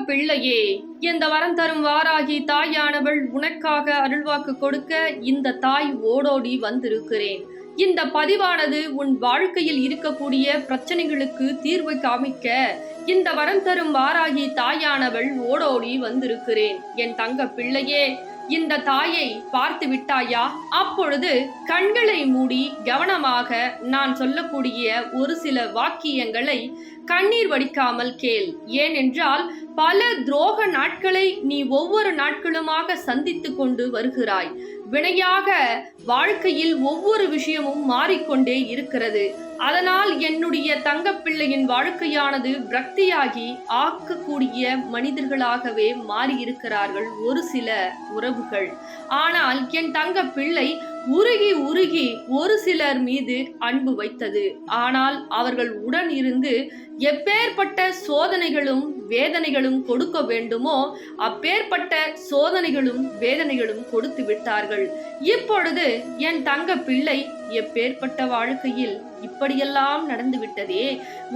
பிள்ளையே, இந்த வரம் தரும் வாராகி தாயானவள் உனக்காக அருள்வாக்கு கொடுக்க இந்த தாய் ஓடோடி வந்திருக்கிறேன். இந்த பதிவானது உன் வாழ்க்கையில் இருக்கக்கூடிய பிரச்சனைகளுக்கு தீர்வு காமிக்க இந்த வரம் தரும் வாராகி தாயானவள் ஓடோடி வந்திருக்கிறேன். என் தங்க பிள்ளையே, இந்த தாயை பார்த்து விட்டாயா? அப்பொழுது கண்களை மூடி கவனமாக நான் சொல்லக்கூடிய ஒரு சில வாக்கியங்களை கண்ணீர் வடிக்காமல் கேள். ஏனென்றால் பல துரோக நாட்களை நீ ஒவ்வொரு நாட்களுமாக சந்தித்து கொண்டு வருகிறாய். வினையாக வாழ்க்கையில் ஒவ்வொரு விஷயமும் மாறிக்கொண்டே இருக்கிறது. அதனால் என்னுடைய தங்கப்பிள்ளையின் வாழ்க்கையானது விரக்தியாகி ஆக்கக்கூடிய மனிதர்களாகவே மாறியிருக்கிறார்கள் ஒரு சில உறவுகள். ஆனால் என் தங்க பிள்ளை உருகி உருகி ஒரு சிலர் மீது அன்பு வைத்தது. ஆனால் அவர்கள் உடன் இருந்து எப்பேற்பட்ட சோதனைகளும் வேதனைகளும் கொடுக்க வேண்டுமோ அப்பேற்பட்ட சோதனைகளும் வேதனைகளும் கொடுத்து விட்டார்கள். இப்பொழுது என் தங்க பிள்ளை எப்பேற்பட்ட வாழ்க்கையில் இப்படியெல்லாம் நடந்து விட்டதே,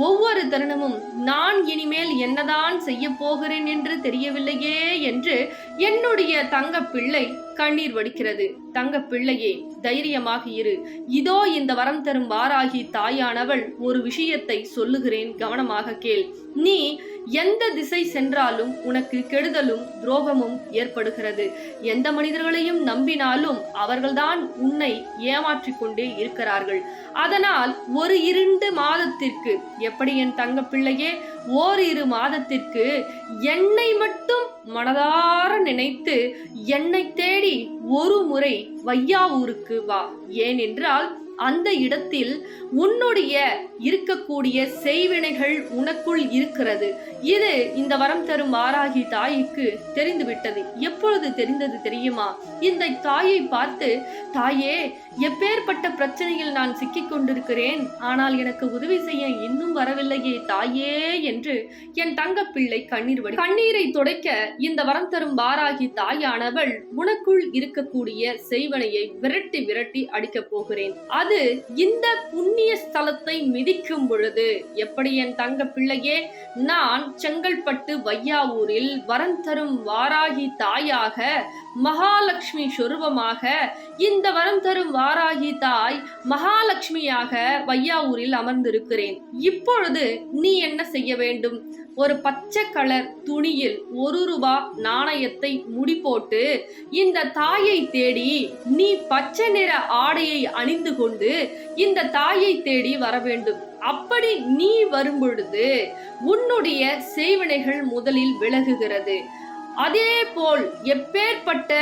ஒவ்வொரு தருணமும் நான் இனிமேல் என்னதான் செய்ய போகிறேன் என்று தெரியவில்லையே என்று என்னுடைய தங்க பிள்ளை கண்ணீர் வடிக்கிறது. தங்க பிள்ளையே, தைரியமாக இரு. இதோ இந்த வரம் தரும் வாராகி தாயானவள் ஒரு விஷயத்தை சொல்லுகிறேன், கவனமாக கேள். நீ எந்த திசை சென்றாலும் உனக்கு கெடுதலும் துரோகமும் ஏற்படுகிறது. எந்த மனிதர்களையும் நம்பினாலும் அவர்கள்தான் உன்னை ஏமாற்றிக் கொண்டே இருக்கிறார்கள். அதனால் ஒரு 2 மாதத்திற்கு, எப்படி என் தங்க பிள்ளையே, ஓரிரு மாதத்திற்கு என்னை மட்டும் மனதார நினைத்து என்னை தேடி ஒரு முறை வையாவூருக்கு வா. ஏனென்றால் அந்த இடத்தில் உன்னுடைய இருக்கக்கூடிய செய்வினைகள் உனக்குள் இருக்கிறது. இது இந்த வரம் தரும் வாராகி தாய்க்கு தெரிந்துவிட்டது. எப்பொழுது தெரிந்தது தெரியுமா? இந்த தாயை பார்த்து, தாயே, எப்பேற்பட்ட பிரச்சனையில் நான் சிக்கிக் கொண்டிருக்கிறேன், ஆனால் எனக்கு உதவி செய்ய இன்னும் வரவில்லையே தாயே என்று என் தங்க பிள்ளை கண்ணீரை துடைக்க இந்த வரம் தரும் வாராகி தாயானவள் உனக்குள் இருக்கக்கூடிய செய்வனையை விரட்டி விரட்டி அடிக்கப் போகிறேன். அது இந்த புண்ணிய ஸ்தலத்தை மிதிக்கும் பொழுது, எப்படி என் தங்க பிள்ளையே, நான் செங்கல்பட்டு வையாவூரில் வரம் தரும் வாராகி தாயாக, மகாலட்சுமி சொரூபமாக, இந்த வரம் தரும் வாராகி தாய் மகாலட்சுமியாக வையாவூரில் அமர்ந்திருக்கிறேன். இப்பொழுது நீ என்ன செய்ய வேண்டும்? ஒரு பச்சை கலர் துணியில் 1 ரூபாய் நாணயத்தை முடி போட்டு இந்த தாயை தேடி நீ பச்சை நிற ஆடையை அணிந்து கொண்டு இந்த தாயை தேடி வர வேண்டும். அப்படி நீ வரும்பொழுது உன்னுடைய செய்வினைகள் முதலில் விலகுகிறது. அதே போல் எப்பேற்பட்ட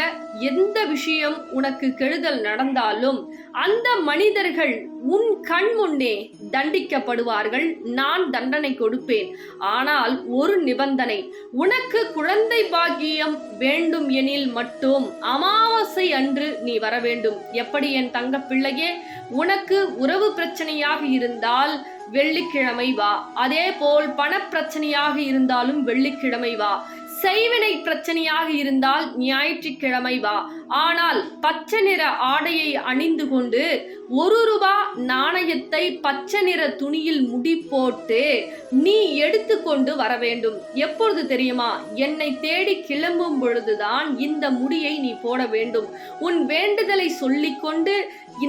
எந்த விஷயம் உனக்கு கெடுதல் நடந்தாலும் அந்த மனிதர்கள் உன் கண் முன்னே தண்டிக்கப்படுவார்கள். நான் தண்டனை கொடுப்பேன். ஆனால் ஒரு நிபந்தனை, உனக்கு குழந்தை பாக்கியம் வேண்டும் எனில் மட்டும் அமாவாசை அன்று நீ வர வேண்டும். எப்படி என் தங்க பிள்ளையே, உனக்கு உறவு பிரச்சனையாக இருந்தால் வெள்ளிக்கிழமை வா. அதே போல் பண பிரச்சனையாக இருந்தாலும் வெள்ளிக்கிழமை வா. செய்வினை பிரச்சனையாக இருந்தால் ஞாயிற்றுக்கிழமை வா. ஆனால் பச்சை நிற ஆடையை அணிந்து கொண்டு 1 ரூபாய் நாணயத்தை பச்சை நிற துணியில் முடி போட்டு நீ எடுத்துக்கொண்டு வர வேண்டும். எப்பொழுது தெரியுமா? என்னை தேடி கிளம்பும் பொழுதுதான் இந்த முடியை நீ போட வேண்டும். உன் வேண்டுதலை சொல்லிக்கொண்டு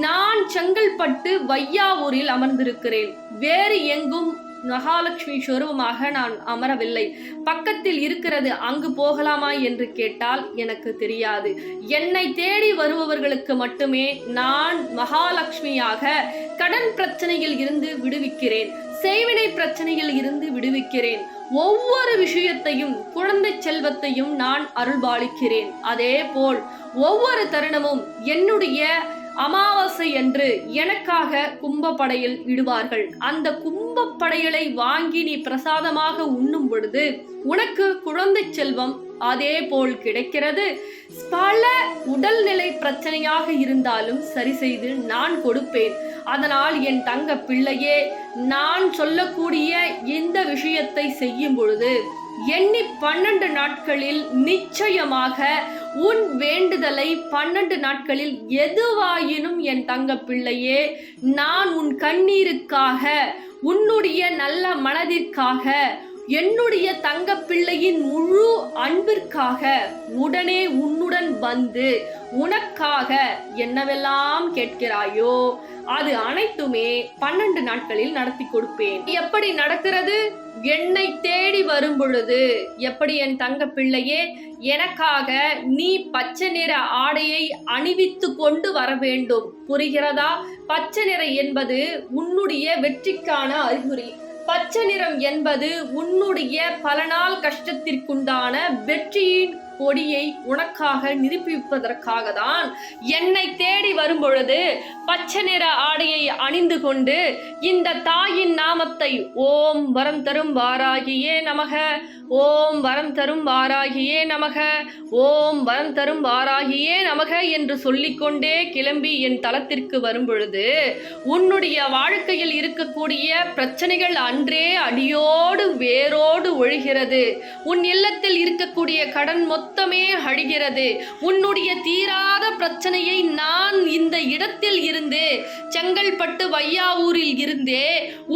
நான் செங்கல்பட்டு வையாவூரில் அமர்ந்திருக்கிறேன். வேறு எங்கும் மகாலட்சுமி சொரூபமாக நான் அமரவில்லை. பக்கத்தில் இருக்கிறது, அங்கு போகலாமா என்று கேட்டால் எனக்கு தெரியாது. என்னை தேடி வருபவர்களுக்கு மட்டுமே நான் மகாலட்சுமியாக கடன் பிரச்சனையில் இருந்து விடுவிக்கிறேன், செய்வினை பிரச்சனையில் இருந்து விடுவிக்கிறேன். ஒவ்வொரு விஷயத்தையும், குழந்தை செல்வத்தையும் நான் அருள்பாலிக்கிறேன். அதே போல் ஒவ்வொரு தருணமும் என்னுடைய அமாவாசை என்று எனக்காக கும்பப்படையில் இடுவார்கள். அந்த கும்பப்படையலை வாங்கி நீ பிரசாதமாக உண்ணும் பொழுது உனக்கு குழந்தை செல்வம் அதே போல் கிடைக்கிறது. பல உடல்நிலை பிரச்சனையாக இருந்தாலும் சரி செய்து நான் கொடுப்பேன். அதனால் என் தங்க பிள்ளையே, நான் சொல்லக்கூடிய இந்த விஷயத்தை செய்யும் பொழுது எண்ணி 12 நாட்களில் நிச்சயமாக உன் வேண்டுதலை 12 நாட்களில் எதுவாயினும் என் தங்க பிள்ளையே, நான் உன் கண்ணீருக்காக, உன்னுடைய நல்ல மனதிற்காக, என்னுடைய தங்க பிள்ளையின் முழு அன்பிற்காக உடனே உன்னுடன் வந்து உனக்காக என்னவெல்லாம் கேட்கிறாயோ அது அனைத்துமே 12 நாட்களில் நடத்தி கொடுப்பேன். எப்படி நடக்கிறது? என்னை தேடி வரும் பொழுது, எப்படி என் தங்க பிள்ளையே, எனக்காக நீ பச்சை நிற ஆடையை அணிவித்து கொண்டு வர வேண்டும். புரிகிறதா? பச்சை நிறம் என்பது உன்னுடைய வெற்றிக்கான அறிகுறி. பச்சை நிறம் என்பது உன்னுடைய பல நாள் கஷ்டத்திற்குண்டான வெற்றியின் கொடியை உனக்காக நிரூபிப்பதற்காக தான் என்னை தேடி வரும் பொழுது பச்சை நிற ஆடையை அணிந்து கொண்டு இந்த தாயின் நாமத்தை ஓம் வரம் தரும் வாராகியே நமக, ஓம் வரம் தரும் வாராகியே நமக, ஓம் வரம் தரும் வாராகியே நமக என்று சொல்லிக்கொண்டே கிளம்பி என் தலத்திற்கு வரும் பொழுது உன்னுடைய வாழ்க்கையில் இருக்கக்கூடிய பிரச்சனைகள் அன்றே அடியோடு வேரோடு ஒழிகிறது. உன் இல்லத்தில் இருக்கக்கூடிய கடன் மொத்தமே அழிகிறது. உன்னுடைய தீராத பிரச்சனையை நான் இந்த இடத்தில் இருந்து, செங்கல்பட்டு வையாவூரில் இருந்தே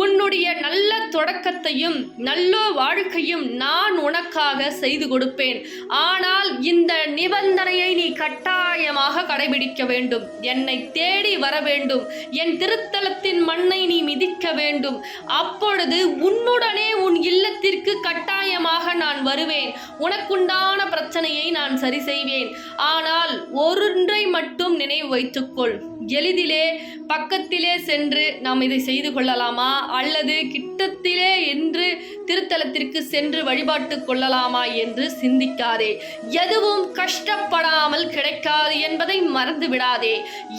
உன்னுடைய நல்ல தொடக்கத்தையும் நல்ல வாழ்க்கையும் நான் உனக்காக செய்து கொடுப்பேன். ஆனால் இந்த நிபந்தனையை நீ கட்டாயமாக கடைபிடிக்க வேண்டும். என்னை தேடி வர வேண்டும். என் திருத்தலத்தின் மண்ணை நீ மிதிக்க வேண்டும். அப்பொழுது உன்னுடனே உன் இல்லத்திற்கு கட்டாயமாக நான் வருவேன். உனக்குண்டான பிரச்சனையை நான் சரி செய்வேன். ஆனால் ஒன்றை மட்டும் நினைவு வைத்துக்கொள். எளிதிலே பக்கத்திலே சென்று நாம் இதை செய்து கொள்ளலாமா அல்லது கிட்டத்திலே என்று திருத்தலத்திற்கு சென்று வழிபாட்டு கொள்ளலாமா என்று சிந்திக்காதே. எதுவும் கஷ்டப்படாமல் கிடைக்காது என்பதை மறந்து விடாதே.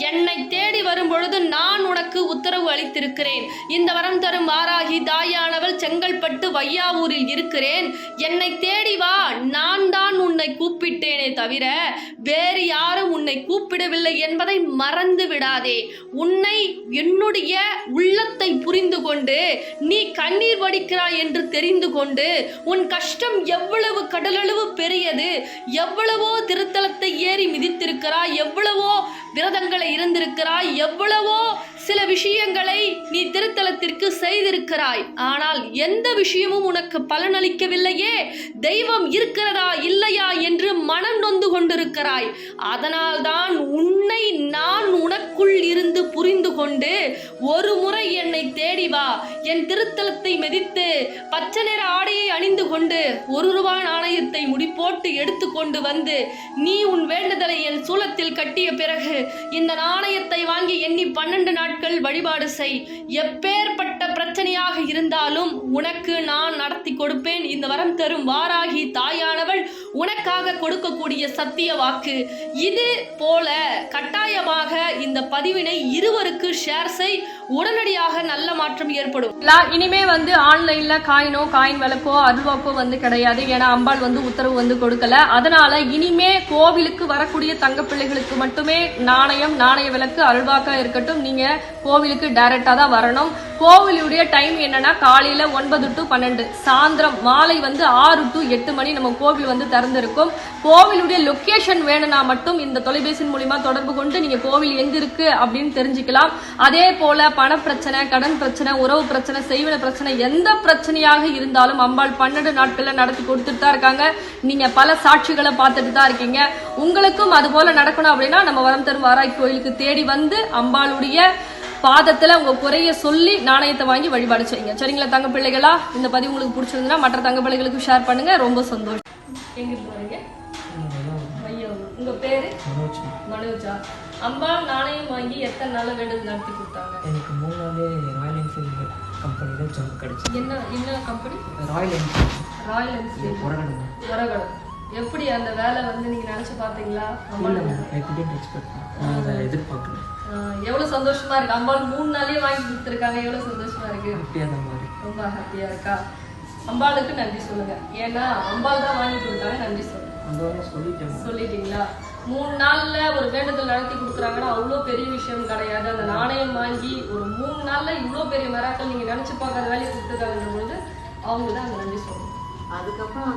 என்னை தேடி வரும் பொழுது நான் உனக்கு உத்தரவு அளித்திருக்கிறேன். இந்த வரம் தரும் வாராகி தாயானவள் செங்கல்பட்டு வையாவூரில் இருக்கிறேன். என்னை தேடி வா. நான் தான் உன்னை கூப்பிட்டேனே தவிர வேறு யாரும் உன்னை கூப்பிடவில்லை என்பதை மறந்து விடாதே. உன்னை என்னுடைய உள்ளத்தை புரிந்து கொண்டு நீ கண்ணீர் வடிக்கிறாய் என்று தெரிந்து கொண்டு உன் கஷ்டம் எவ்வளவு கடலளவு பெரியது, எவ்வளவோ திருத்தலத்தை ஏறி மிதித்திருக்கிறாய், எவ்வளவோ விரதங்களை இருந்திருக்கிறாய், எவ்வளவோ சில விஷயங்களை நீ திருத்தலத்திற்கு செய்திருக்கிறாய். ஆனால் எந்த விஷயமும் உனக்கு பலனளிக்கவில்லையே. தெய்வம் இருக்கிறதா இல்லையா என்று மனம் நொந்து கொண்டிருக்கிறாய். அதனால்தான் உன்னை நான் உனக்குள் இருந்து புரிந்து கொண்டு ஒரு முறை என்னை தேடி வா. என் திருத்தலத்தை மிதித்து பச்சை நிற ஆடையை அணிந்து கொண்டு 1 ரூபாய் நாணயத்தை முடிப்போட்டு எடுத்துக்கொண்டு வந்து நீ உன் வேண்டுதலை என் சூலத்தில் கட்டிய பிறகு இந்த நாணயத்தை வாங்கி எண்ணி 12 நாட்கள் வழிபாடு செய். எப்பேற்பட்ட பிரச்சனையாக இருந்தாலும் உனக்கு நான் நடத்தி கொடுப்பேன். இந்த வரம் தரும் வாராகி தாயானவள் உனக்காக கொடுக்கக்கூடிய சத்திய வாக்கு. இது போல கட்டாயமாக இந்த பதிவினை இருவருக்கு ஷேர் செய். உடனடியாக நல்ல மாற்றம் ஏற்படும். இனிமே ஆன்லைன்ல காயின் விளக்கோ அருள்வாக்கோ கிடையாது. ஏன்னா அம்பாள் உத்தரவு கொடுக்கல. அதனால இனிமே கோவிலுக்கு வரக்கூடிய தங்க பிள்ளைகளுக்கு மட்டுமே நாணய விளக்கு அருள்வாக்கா இருக்கட்டும். நீங்க கோவிலுக்கு டைரக்டா தான் வரணும். கோவிலுடைய டைம் என்னன்னா காலையில 9 to 12, சாயந்திரம் மாலை 6 to 8 மணி நம்ம கோவில் திறந்திருக்கும். கோவிலுடைய லொகேஷன் வேணும்னா மட்டும் இந்த தொலைபேசி மூலமா தொடர்பு கொண்டு நீங்க கோவில் எங்க இருக்கு அப்படின்னு தெரிஞ்சுக்கலாம். அதே போல பண பிரச்சனை, கடன் பிரச்சனை, உறவு பிரச்சனை, செய்வன பிரச்சனை, எந்த பிரச்சனையாக இருந்தாலும் அம்பாள் 12 நாட்கள்ல நடத்தி கொடுத்துட்டு தான் இருக்காங்க. நீங்க பல சாட்சிகளை பார்த்துட்டு தான் இருக்கீங்க. உங்களுக்கும் அது போல நடக்கணும் அப்படின்னா நம்ம வரம் தரும் வாராகி கோயிலுக்கு தேடி வந்து அம்பாளுடைய பாதத்துல உங்க குறைய சொல்லி நாணயத்தை வாங்கி வழிபாடு செய்யுங்க. சரிங்களா தங்க பிள்ளைகளா? இந்த பதிவு உங்களுக்கு பிடிச்சிருந்தா மற்ற தங்க பிள்ளைகளுக்கு ஷேர் பண்ணுங்க. ரொம்ப சந்தோஷம். எங்க போறீங்க? உங்க பேரு? மனோஜா. அம்பாள் நாணயம் வாங்கி எத்தனை நாள் வேண்டுதல் நடத்தி கொடுத்தாங்க? எனக்கு 3 நாளே ராயல் என்ஃபீல்டு கம்பெனியில் ஜாப் கிடைச்சு. என்ன கம்பெனி? Royal Enfield Uragadam. எப்படி அந்த வேலை நீங்க நினைச்சு பாத்தீங்களா? நான் அதை எதிர்பார்க்கல. எவ்வளவு சந்தோஷமா இருக்கு. அம்பாள் 3 நாளே வாங்கி கொடுத்துருக்காங்க. எவ்வளவு சந்தோஷமா இருக்கு. ரொம்ப ஹாப்பியா இருக்கா? அம்பாளுக்கு நன்றி சொல்லுங்க. ஏன்னா அம்பாள் தான் வாங்கி கொடுத்தாங்க. நன்றி சொல்லுங்க. சொல்லிட்டீங்களா? 3 நாள்ல ஒரு வேண்டுதல் நடத்தி கொடுக்குறாங்கன்னா அவ்வளோ பெரிய விஷயம் கிடையாது. அந்த நாணயம் வாங்கி ஒரு 3 நாள்ல இவ்வளோ பெரிய மராக்கள் நீங்க நினைச்சு பார்க்காத வேலையை கொடுத்துருக்காங்கன்ற பொழுது அவங்க தான் அங்க நன்றி சொல்லணும். அதுக்கப்புறம்